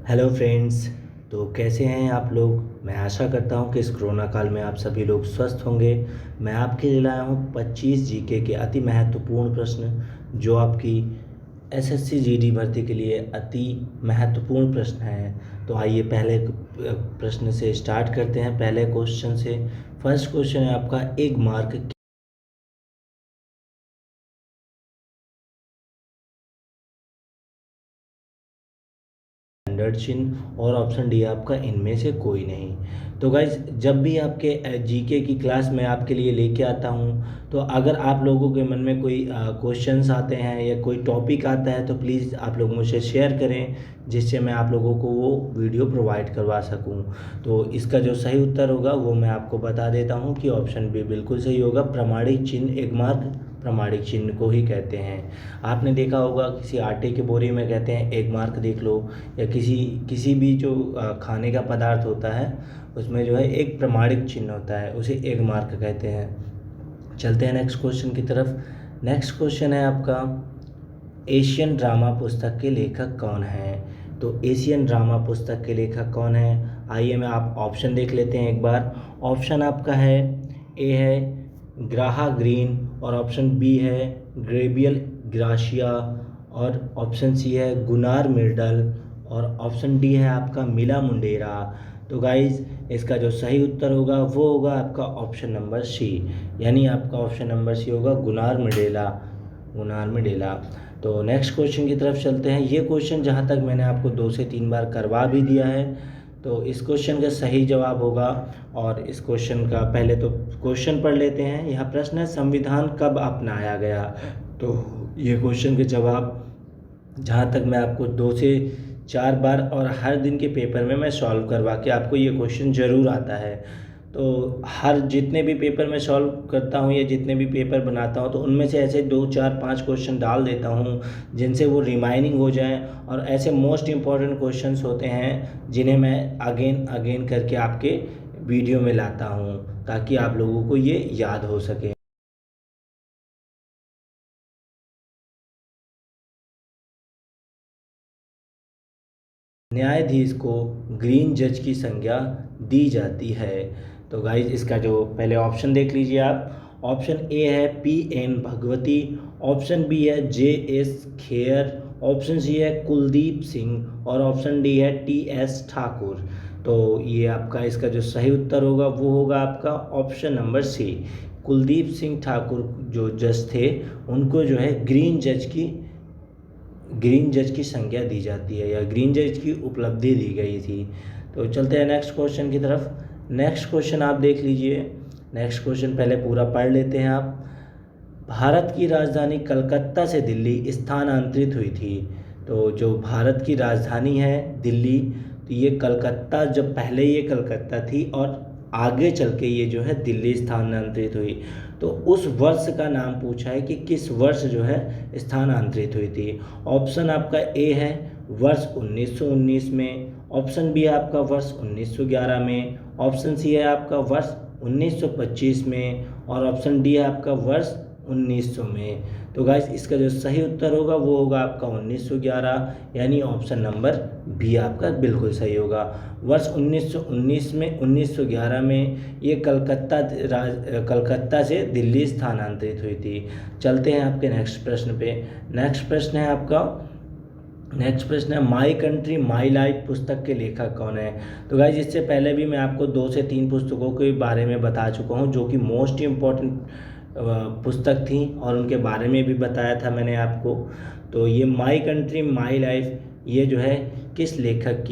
Hello friends. तो कैसे हैं आप लोग। मैं आशा करता हूं कि इस कोरोना काल में आप सभी लोग स्वस्थ होंगे। मैं आपके लिए लाया हूं 25 जीके के अति महत्वपूर्ण प्रश्न जो आपकी एसएससी जीडी भर्ती के लिए अति महत्वपूर्ण प्रश्न हैं। तो आइए पहले प्रश्न से स्टार्ट करते हैं। पहले क्वेश्चन से फर्स्ट क्वेश्चन है आपका, एक मार्क स्टैंडर्ड चिन्ह और ऑप्शन डी आपका इनमें से कोई नहीं। तो गाइज जब भी आपके जीके की क्लास मैं आपके लिए लेके आता हूँ, तो अगर आप लोगों के मन में कोई क्वेश्चंस आते हैं या कोई टॉपिक आता है तो प्लीज़ आप लोग मुझे शेयर करें, जिससे मैं आप लोगों को वो वीडियो प्रोवाइड करवा सकूँ। तो इसका जो सही उत्तर होगा वो मैं आपको बता देता हूँ कि ऑप्शन बी बिल्कुल सही होगा। प्रमाणिक चिन्ह एक मार्क प्रमाणिक चिन्ह को ही कहते हैं। आपने देखा होगा किसी आटे के बोरे में कहते हैं एक मार्क देख लो, या किसी किसी भी जो खाने का पदार्थ होता है उसमें जो है एक प्रमाणिक चिन्ह होता है, उसे एक मार्क कहते हैं। चलते हैं नेक्स्ट क्वेश्चन की तरफ। नेक्स्ट क्वेश्चन है आपका, एशियन ड्रामा पुस्तक के लेखक कौन हैं। तो एशियन ड्रामा पुस्तक के लेखक कौन हैं, आइए मैं आप ऑप्शन देख लेते हैं एक बार। ऑप्शन आपका है, ए है ग्राहा ग्रीन, और ऑप्शन बी है ग्रेबियल ग्राशिया, और ऑप्शन सी है गुनार मिर्डल, और ऑप्शन डी है आपका मिला मुंडेरा। तो गाइज इसका जो सही उत्तर होगा वो होगा आपका ऑप्शन नंबर सी, यानी आपका ऑप्शन नंबर सी होगा गुनार मिडेला। गुनार मिडेला। तो नेक्स्ट क्वेश्चन की तरफ चलते हैं। ये क्वेश्चन जहाँ तक मैंने आपको 2 से 3 बार करवा भी दिया है, तो इस क्वेश्चन का सही जवाब होगा। और इस क्वेश्चन का पहले तो क्वेश्चन पढ़ लेते हैं। यह प्रश्न है, संविधान कब अपनाया गया। तो ये क्वेश्चन के जवाब जहाँ तक मैं आपको 2 से 4 बार और हर दिन के पेपर में मैं सॉल्व करवा के आपको ये क्वेश्चन ज़रूर आता है। तो हर जितने भी पेपर मैं सॉल्व करता हूँ या जितने भी पेपर बनाता हूँ, तो उनमें से ऐसे 2 4 5 क्वेश्चन डाल देता हूँ जिनसे वो रिमाइनिंग हो जाए, और ऐसे मोस्ट इम्पॉर्टेंट क्वेश्चंस होते हैं जिन्हें मैं अगेन अगेन करके आपके वीडियो में लाता हूँ ताकि आप लोगों को ये याद हो सके। न्यायाधीश को ग्रीन जज की संज्ञा दी जाती है। तो गाइज इसका जो पहले ऑप्शन देख लीजिए आप। ऑप्शन ए है P N Bhagwati, option B है जे एस खेयर, ऑप्शन सी है कुलदीप सिंह, और ऑप्शन डी है टी एस ठाकुर। तो ये आपका इसका जो सही उत्तर होगा वो होगा आपका option number C. Kuldeep Singh Thakur जो जज थे, उनको जो है ग्रीन जज की संज्ञा दी जाती है, या ग्रीन जज की उपलब्धि दी गई थी। तो चलते हैं नेक्स्ट क्वेश्चन की तरफ। नेक्स्ट क्वेश्चन आप देख लीजिए। नेक्स्ट क्वेश्चन पहले पूरा पढ़ लेते हैं आप। भारत की राजधानी कलकत्ता से दिल्ली स्थानांतरित हुई थी। तो जो भारत की राजधानी है दिल्ली, तो ये कलकत्ता, जब पहले ये कलकत्ता थी और आगे चल के ये जो है दिल्ली स्थानांतरित हुई। तो उस वर्ष का नाम पूछा है कि किस वर्ष जो है स्थानांतरित हुई थी। ऑप्शन आपका ए है वर्ष 1919 में, ऑप्शन बी है आपका वर्ष 1911 में, ऑप्शन सी है आपका वर्ष 1925 में, और ऑप्शन डी है आपका वर्ष 1900 में। तो गाइस इसका जो सही उत्तर होगा वो होगा आपका 1911, यानी ऑप्शन नंबर बी आपका बिल्कुल सही होगा। वर्ष 1919 में 1911 में ये कलकत्ता से दिल्ली स्थानांतरित हुई थी। चलते हैं आपके नेक्स्ट प्रश्न पे। नेक्स्ट प्रश्न है आपका, नेक्स्ट प्रश्न है माई कंट्री माई लाइफ पुस्तक के लेखक कौन है। तो गाइज इससे पहले भी मैं आपको 2 से 3 पुस्तकों के बारे में बता चुका हूँ जो कि मोस्ट इम्पॉर्टेंट पुस्तक थी, और उनके बारे में भी बताया था मैंने आपको। तो ये माई कंट्री माई लाइफ ये जो है किस लेखक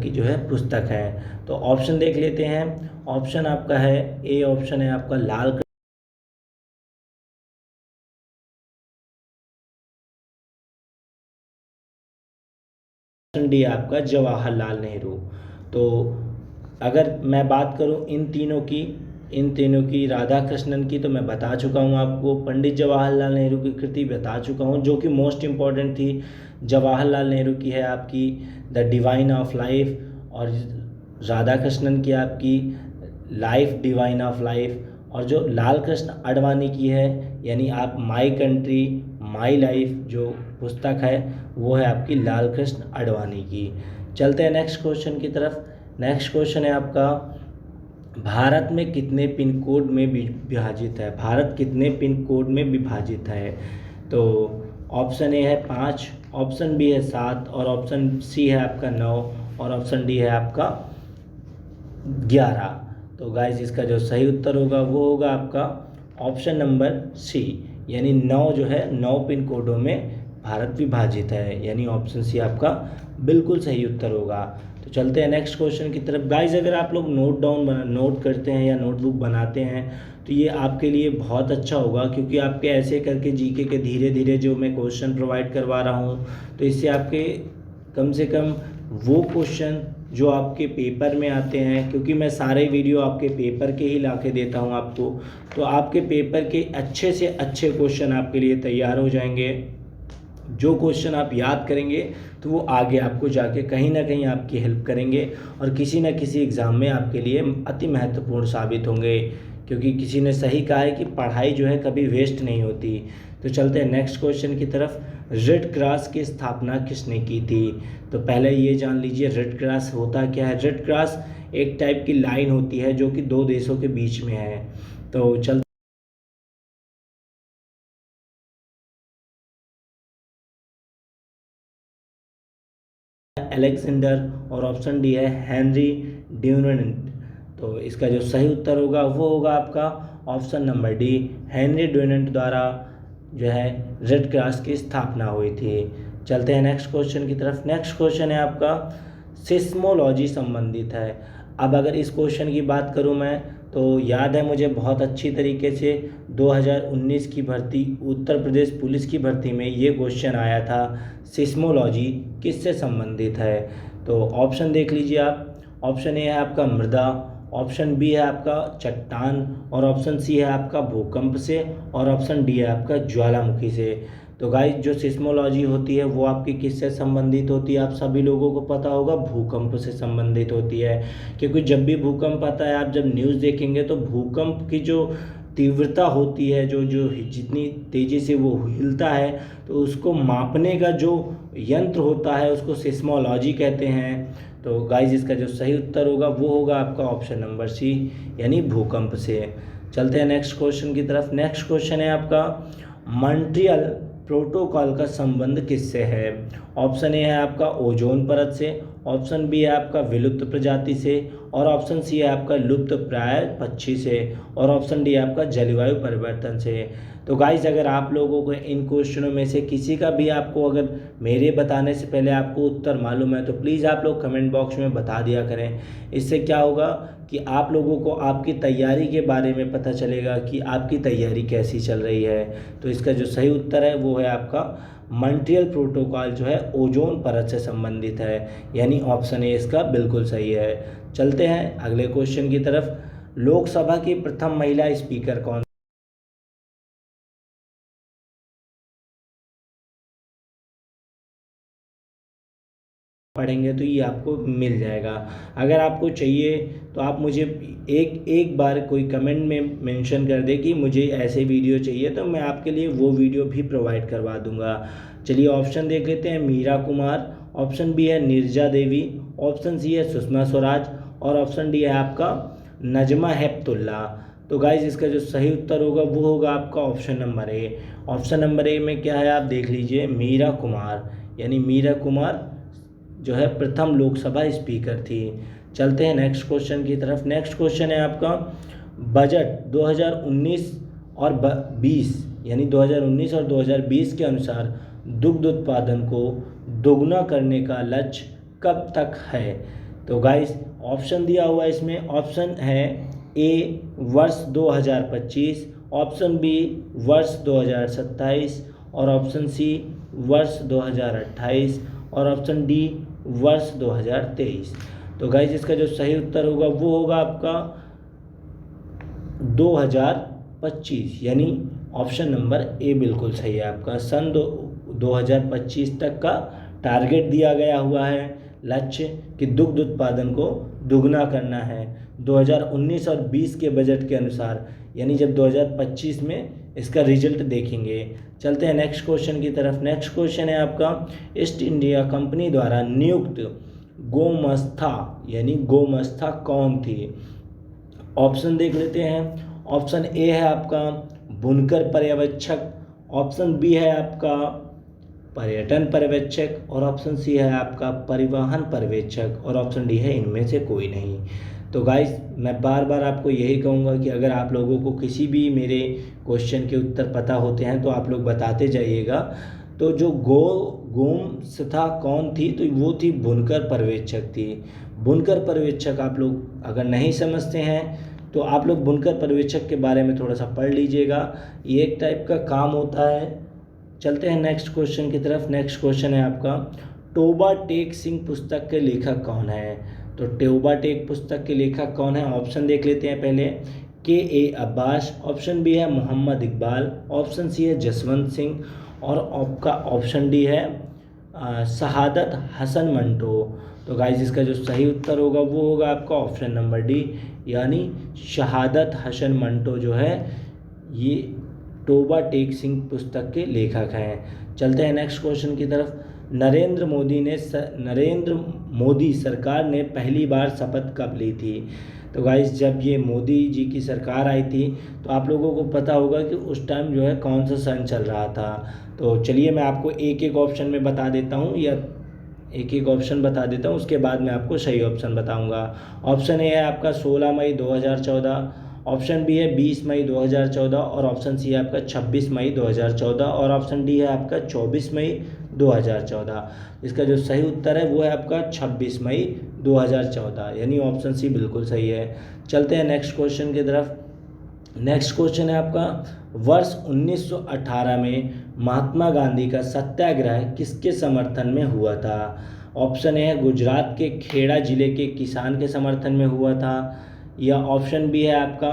की जो है पुस्तक है। तो ऑप्शन देख लेते हैं। ऑप्शन आपका है ए, ऑप्शन है आपका लाल, ऑप्शन डी आपका जवाहरलाल नेहरू। तो अगर मैं बात करूं इन तीनों की राधा कृष्णन की, तो मैं बता चुका हूं आपको। पंडित जवाहरलाल नेहरू की कृति बता चुका हूं जो कि मोस्ट इम्पॉर्टेंट थी। जवाहरलाल नेहरू की है आपकी द डिवाइन ऑफ लाइफ, और राधा कृष्णन की आपकी लाइफ डिवाइन ऑफ लाइफ, और जो लाल कृष्ण आडवाणी की है, यानी आप माई कंट्री माई लाइफ जो पुस्तक है वो है आपकी लाल कृष्ण आडवाणी की। चलते हैं नेक्स्ट क्वेश्चन की तरफ। नेक्स्ट क्वेश्चन है आपका, भारत में कितने पिन कोड में विभाजित है? भारत कितने पिन कोड में विभाजित है? तो ऑप्शन ए है 5, ऑप्शन बी है 7, और ऑप्शन सी है आपका 9, और ऑप्शन डी है आपका 11। तो गाइस इसका जो सही उत्तर होगा वो होगा आपका ऑप्शन नंबर सी, यानी 9 जो है 9 पिन कोडों में भारत विभाजित है, यानी ऑप्शन सी आपका बिल्कुल सही उत्तर होगा। तो चलते हैं नेक्स्ट क्वेश्चन की तरफ। गाइस अगर आप लोग नोट करते हैं या नोटबुक बनाते हैं तो ये आपके लिए बहुत अच्छा होगा, क्योंकि आपके ऐसे करके जीके के धीरे धीरे जो मैं क्वेश्चन प्रोवाइड करवा रहा हूँ, तो इससे आपके कम से कम वो क्वेश्चन जो आपके पेपर में आते हैं, क्योंकि मैं सारे वीडियो आपके पेपर के ही ला के देता हूँ आपको, तो आपके पेपर के अच्छे से अच्छे क्वेश्चन आपके लिए तैयार हो जाएंगे। जो क्वेश्चन आप याद करेंगे तो वो आगे आपको जाके कहीं ना कहीं आपकी हेल्प करेंगे और किसी न किसी एग्ज़ाम में आपके लिए अति महत्वपूर्ण साबित होंगे, क्योंकि किसी ने सही कहा है कि पढ़ाई जो है कभी वेस्ट नहीं होती। तो चलते हैं नेक्स्ट क्वेश्चन की तरफ। रेड क्रॉस की स्थापना किसने की थी? तो पहले ये जान लीजिए रेड क्रॉस होता क्या है। रेड क्रॉस एक टाइप की लाइन होती है जो कि दो देशों के बीच में है। तो चल अलेक्जेंडर, और ऑप्शन डी है हेनरी ड्यूनेंट। तो इसका जो सही उत्तर होगा वो होगा आपका option number D, Henry Dunant द्वारा जो है रेड क्रॉस की स्थापना हुई थी। चलते हैं नेक्स्ट क्वेश्चन की तरफ। नेक्स्ट क्वेश्चन है आपका सिस्मोलॉजी संबंधित है। अब अगर इस क्वेश्चन की बात करूं मैं, तो याद है मुझे बहुत अच्छी तरीके से 2019 की भर्ती, उत्तर प्रदेश पुलिस की भर्ती में ये क्वेश्चन आया था, सिस्मोलॉजी किससे संबंधित है? तो ऑप्शन देख लीजिए आप। ऑप्शन ए है आपका मृदा, ऑप्शन बी है आपका चट्टान, और ऑप्शन सी है आपका भूकंप से, और ऑप्शन डी है आपका ज्वालामुखी से। तो गाइस जो सिस्मोलॉजी होती है वो आपकी किससे संबंधित होती है? आप सभी लोगों को पता होगा, भूकंप से संबंधित होती है। क्योंकि जब भी भूकंप आता है, आप जब न्यूज़ देखेंगे तो भूकंप की जो तीव्रता होती है, जो जो जितनी तेज़ी से वो हिलता है, तो उसको मापने का जो यंत्र होता है उसको सिस्मोलॉजी कहते हैं। तो गाइस इसका जो सही उत्तर होगा वो होगा आपका ऑप्शन नंबर सी, यानी भूकंप से। चलते हैं नेक्स्ट क्वेश्चन की तरफ। नेक्स्ट क्वेश्चन है आपका, मॉन्ट्रियल प्रोटोकॉल का संबंध किससे है? ऑप्शन ए है आपका ओजोन परत से, ऑप्शन बी है आपका विलुप्त प्रजाति से, और ऑप्शन सी है आपका लुप्त प्राय पक्षी से, और ऑप्शन डी है आपका जलवायु परिवर्तन से। तो गाइस अगर आप लोगों को इन क्वेश्चनों में से किसी का भी आपको अगर मेरे बताने से पहले आपको उत्तर मालूम है तो प्लीज़ आप लोग कमेंट बॉक्स में बता दिया करें। इससे क्या होगा कि आप लोगों को आपकी तैयारी के बारे में पता चलेगा कि आपकी तैयारी कैसी चल रही है। तो इसका जो सही उत्तर है वो है आपका मॉन्ट्रियल प्रोटोकॉल जो है ओजोन परत से संबंधित है, यानी ऑप्शन ए इसका बिल्कुल सही है। चलते हैं अगले क्वेश्चन की तरफ। लोकसभा की प्रथम महिला स्पीकर कौन पढ़ेंगे तो ये आपको मिल जाएगा। अगर आपको चाहिए तो आप मुझे एक एक बार कोई कमेंट में मेंशन कर दे कि मुझे ऐसे वीडियो चाहिए, तो मैं आपके लिए वो वीडियो भी प्रोवाइड करवा दूंगा। चलिए ऑप्शन देख लेते हैं। मीरा कुमार, ऑप्शन बी है नीरजा देवी, ऑप्शन सी है सुषमा स्वराज, और ऑप्शन डी है आपका नजमा हेपतुल्ला। तो गाइज इसका जो सही उत्तर होगा वो होगा आपका option number A. Option number A में क्या है आप देख लीजिए, मीरा कुमार, यानी मीरा कुमार जो है प्रथम लोकसभा स्पीकर थी। चलते हैं नेक्स्ट क्वेश्चन की तरफ। नेक्स्ट क्वेश्चन है आपका, बजट 2019 और 20, यानी 2019 और 2020 के अनुसार दुग्ध उत्पादन को दोगुना करने का लक्ष्य कब तक है? तो गाइस ऑप्शन दिया हुआ है इसमें। ऑप्शन है ए वर्ष 2025, ऑप्शन बी वर्ष 2027, और ऑप्शन सी वर्ष 2028, और ऑप्शन डी वर्ष 2023। तो गाइज इसका जो सही उत्तर होगा वो होगा आपका 2025, यानी ऑप्शन नंबर ए बिल्कुल सही है आपका। सन 2025 तक का टारगेट दिया गया हुआ है। लक्ष्य कि दुग्ध उत्पादन को दुगना करना है 2019 और 20 के बजट के अनुसार, यानी जब 2025 में इसका रिजल्ट देखेंगे। चलते हैं नेक्स्ट क्वेश्चन की तरफ। नेक्स्ट क्वेश्चन है आपका, ईस्ट इंडिया कंपनी द्वारा नियुक्त गोमस्ता यानी गोमस्ता कौन थी? ऑप्शन देख लेते हैं। ऑप्शन ए है आपका बुनकर पर्यवेक्षक, ऑप्शन बी है आपका पर्यटन पर्यवेक्षक और ऑप्शन सी है आपका परिवहन पर्यवेक्षक और ऑप्शन डी है इनमें से कोई नहीं। तो गाइस मैं बार बार आपको यही कहूँगा कि अगर आप लोगों को किसी भी मेरे क्वेश्चन के उत्तर पता होते हैं तो आप लोग बताते जाइएगा। तो जो गोमस्ता कौन थी, तो वो थी बुनकर पर्यवेक्षक थी। बुनकर पर्यवेक्षक आप लोग अगर नहीं समझते हैं तो आप लोग बुनकर पर्यवेक्षक के बारे में थोड़ा सा पढ़ लीजिएगा, ये एक टाइप का काम होता है। चलते हैं नेक्स्ट क्वेश्चन की तरफ। नेक्स्ट क्वेश्चन है आपका, टोबा टेक सिंह पुस्तक के लेखक कौन है? तो टोबा टेक पुस्तक के लेखक कौन है? ऑप्शन देख लेते हैं पहले। के अब्बास, ऑप्शन बी है मोहम्मद इकबाल, ऑप्शन सी है जसवंत सिंह और आपका ऑप्शन डी है शहादत हसन मंटो। तो गाइस इसका जो सही उत्तर होगा वो होगा आपका ऑप्शन नंबर डी, यानी शहादत हसन मंटो जो है ये टोबा टेक सिंह पुस्तक के लेखक हैं। चलते हैं नेक्स्ट क्वेश्चन की तरफ। नरेंद्र मोदी सरकार ने पहली बार शपथ कब ली थी? तो गाइस जब ये मोदी जी की सरकार आई थी तो आप लोगों को पता होगा कि उस टाइम जो है कौन सा सन चल रहा था। तो चलिए मैं आपको एक एक ऑप्शन में बता देता हूँ, या एक एक ऑप्शन बता देता हूँ, उसके बाद मैं आपको सही ऑप्शन बताऊँगा। ऑप्शन ए है आपका 16 मई 2014, ऑप्शन बी है 20 मई 2014 और ऑप्शन सी है आपका 26 मई 2014 और ऑप्शन डी है आपका 24 मई 2014। इसका जो सही उत्तर है वो है आपका 26 मई 2014, यानी ऑप्शन सी बिल्कुल सही है। चलते हैं नेक्स्ट क्वेश्चन की तरफ। नेक्स्ट क्वेश्चन है आपका, वर्ष 1918 में महात्मा गांधी का सत्याग्रह किसके समर्थन में हुआ था? ऑप्शन ए है गुजरात के खेड़ा जिले के किसान के समर्थन में हुआ था, या ऑप्शन बी है आपका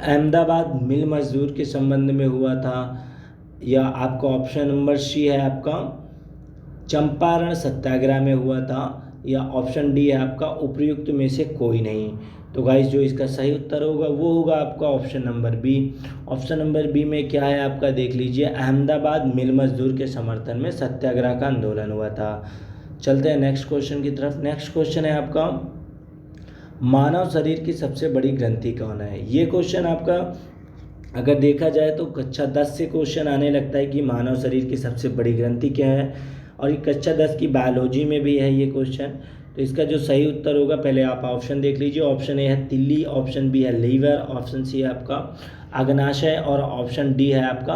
अहमदाबाद मिल मजदूर के संबंध में हुआ था, या आपका ऑप्शन नंबर सी है आपका चंपारण सत्याग्रह में हुआ था, या ऑप्शन डी है आपका उपर्युक्त में से कोई नहीं। तो गाइस जो इसका सही उत्तर होगा वो होगा आपका option number B. Option number B में क्या है आपका देख लीजिए, अहमदाबाद मिल मजदूर के समर्थन में सत्याग्रह का आंदोलन हुआ था। चलते हैं नेक्स्ट क्वेश्चन की तरफ। नेक्स्ट क्वेश्चन है आपका, मानव शरीर की सबसे बड़ी ग्रंथि कौन है? ये क्वेश्चन आपका अगर देखा जाए तो कक्षा 10 से क्वेश्चन आने लगता है कि मानव शरीर की सबसे बड़ी ग्रंथि क्या है, और ये कक्षा 10 की बायोलॉजी में भी है ये क्वेश्चन। तो इसका जो सही उत्तर होगा, पहले आप ऑप्शन देख लीजिए। ऑप्शन ए है तिल्ली, ऑप्शन बी है लीवर, ऑप्शन सी है आपका अग्नाशय और ऑप्शन डी है आपका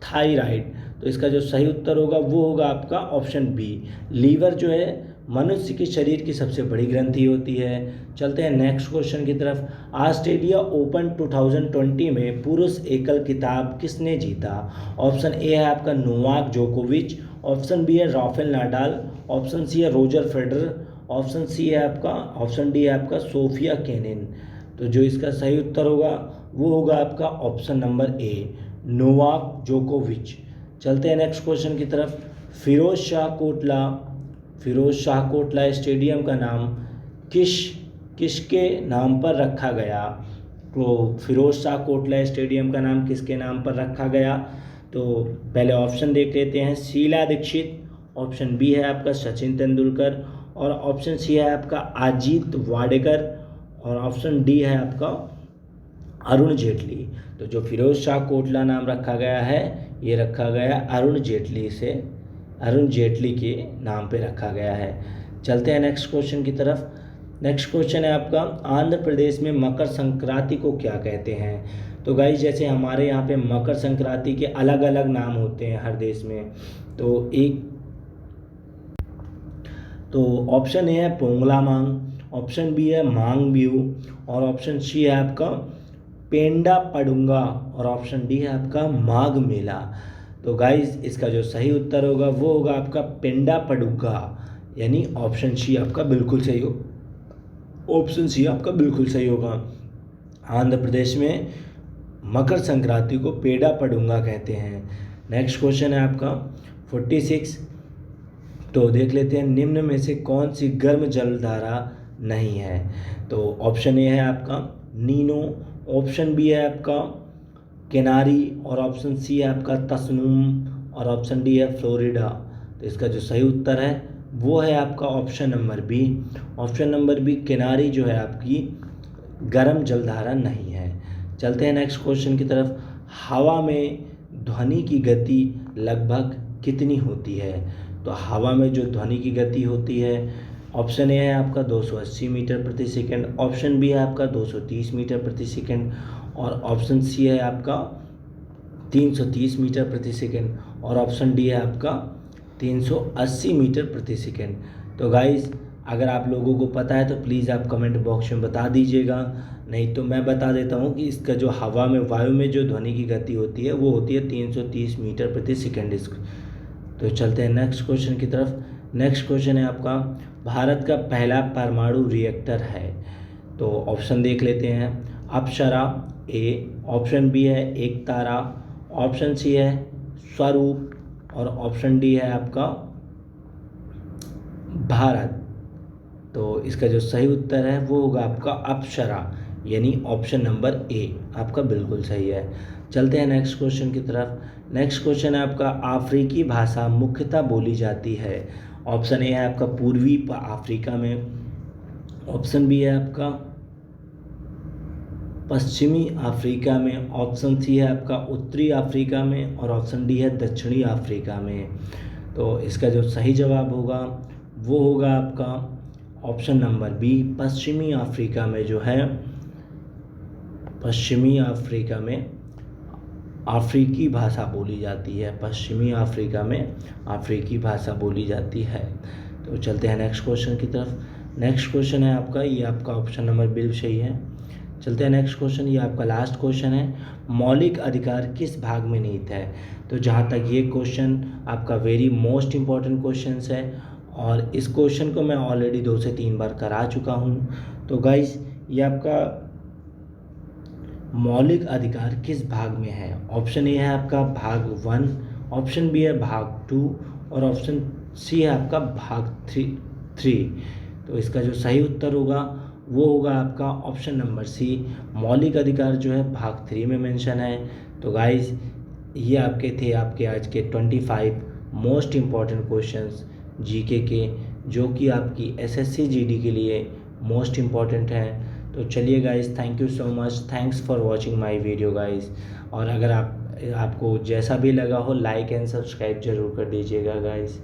थायराइड। तो इसका जो सही उत्तर होगा वो होगा आपका ऑप्शन बी। लीवर जो है मनुष्य के शरीर की सबसे बड़ी ग्रंथि होती है। चलते हैं नेक्स्ट क्वेश्चन की तरफ। ऑस्ट्रेलिया ओपन 2020 में पुरुष एकल खिताब किसने जीता? ऑप्शन ए है आपका नोवाक जोकोविच, ऑप्शन बी है राफेल नाडाल, ऑप्शन सी है रोजर फेडरर, ऑप्शन सी है आपका ऑप्शन डी है आपका सोफिया केनिन। तो जो इसका सही उत्तर होगा वो होगा आपका ऑप्शन नंबर ए, नोवाक जोकोविच। चलते हैं नेक्स्ट क्वेश्चन की तरफ। फिरोज शाह कोटला स्टेडियम का नाम किसके नाम पर रखा गया? तो फिरोज शाह कोटला स्टेडियम का नाम किसके नाम पर रखा गया? तो पहले ऑप्शन देख लेते हैं। शीला दीक्षित, ऑप्शन बी है आपका सचिन तेंदुलकर और ऑप्शन सी है आपका अजीत वाडेकर और ऑप्शन डी है आपका अरुण जेटली। तो जो फिरोज शाह कोटला नाम रखा गया है ये रखा गया अरुण जेटली के नाम पे रखा गया है। चलते हैं नेक्स्ट क्वेश्चन की तरफ। नेक्स्ट क्वेश्चन है आपका, आंध्र प्रदेश में मकर संक्रांति को क्या कहते हैं? तो गाइस जैसे हमारे यहाँ पे मकर संक्रांति के अलग अलग नाम होते हैं हर देश में, तो ऑप्शन ए है पोंगला मांग, ऑप्शन बी है मांग बिहू और ऑप्शन सी है आपका पेंडा पडुंगा और ऑप्शन डी है आपका माघ मेला। तो गाइस इसका जो सही उत्तर होगा वो होगा आपका पेंडा पडुंगा, यानी ऑप्शन सी आपका बिल्कुल सही हो, ऑप्शन सी आपका बिल्कुल सही होगा। आंध्र प्रदेश में मकर संक्रांति को पेंडा पडुंगा कहते हैं। नेक्स्ट क्वेश्चन है आपका 46, तो देख लेते हैं निम्न में से कौन सी गर्म जलधारा नहीं है। तो ऑप्शन ए है आपका नीनो, ऑप्शन बी है आपका केनारी, और ऑप्शन सी है आपका तसनूम, और ऑप्शन डी है फ्लोरिडा। तो इसका जो सही उत्तर है वो है आपका option number B. Option number B केनारी जो है आपकी गर्म जलधारा नहीं है। चलते हैं नेक्स्ट क्वेश्चन की तरफ। हवा में ध्वनि की गति लगभग कितनी होती है? तो हवा में जो ध्वनि की गति होती है, ऑप्शन ए है आपका 280 मीटर प्रति सेकंड, ऑप्शन बी है आपका 230 मीटर प्रति सेकंड, और ऑप्शन सी है आपका 330 मीटर प्रति सेकंड, और ऑप्शन डी है आपका 380 मीटर प्रति सेकंड। तो गाइज़ अगर आप लोगों को पता है तो प्लीज़ आप कमेंट बॉक्स में बता दीजिएगा, नहीं तो मैं बता देता हूँ कि इसका जो हवा में वायु में जो ध्वनि की गति होती है वो होती है 330 मीटर प्रति सेकंड। तो चलते हैं नेक्स्ट क्वेश्चन की तरफ। नेक्स्ट क्वेश्चन है आपका भारत का पहला परमाणु रिएक्टर है। तो ऑप्शन देख लेते हैं। अप्सरा ए, ऑप्शन बी है एकतारा, ऑप्शन सी है स्वरूप, और ऑप्शन डी है आपका भारत। तो इसका जो सही उत्तर है वो होगा आपका अप्सरा, यानी ऑप्शन नंबर ए आपका बिल्कुल सही है। चलते हैं नेक्स्ट क्वेश्चन की तरफ। नेक्स्ट क्वेश्चन है आपका अफ्रीकी भाषा मुख्यतः बोली जाती है। ऑप्शन ए है आपका पूर्वी अफ्रीका में, ऑप्शन बी है आपका पश्चिमी अफ्रीका में, ऑप्शन सी है आपका उत्तरी अफ्रीका में, और ऑप्शन डी है दक्षिणी अफ्रीका में। तो इसका जो सही जवाब होगा वो होगा आपका ऑप्शन नंबर बी, पश्चिमी अफ्रीका में जो है, पश्चिमी अफ्रीका में अफ्रीकी भाषा बोली जाती है, पश्चिमी अफ्रीका में अफ्रीकी भाषा बोली जाती है। तो चलते हैं नेक्स्ट क्वेश्चन की तरफ। नेक्स्ट क्वेश्चन है आपका, ये आपका ऑप्शन नंबर बिल्कुल सही है। चलते हैं नेक्स्ट क्वेश्चन, ये आपका लास्ट क्वेश्चन है। मौलिक अधिकार किस भाग में निहित है? तो जहाँ तक ये क्वेश्चन आपका वेरी मोस्ट इम्पॉर्टेंट क्वेश्चन है, और इस क्वेश्चन को मैं ऑलरेडी 2 से 3 बार करा चुका हूँ। तो गाइस ये आपका मौलिक अधिकार किस भाग में है? ऑप्शन ए है आपका भाग 1, ऑप्शन बी है भाग 2, और ऑप्शन सी है आपका भाग 3। तो इसका जो सही उत्तर होगा वो होगा आपका ऑप्शन नंबर सी, मौलिक अधिकार जो है भाग 3 में मेंशन है। तो गाइस ये आपके थे आपके आज के 25 मोस्ट इम्पॉर्टेंट क्वेश्चंस जीके के, जो कि आपकी एसएससी जीडी के लिए मोस्ट इम्पॉर्टेंट है। तो चलिए guys, thank you so much, thanks for watching my video guys. और अगर आपको जैसा भी लगा हो लाइक एंड सब्सक्राइब जरूर कर दीजिएगा गाइस।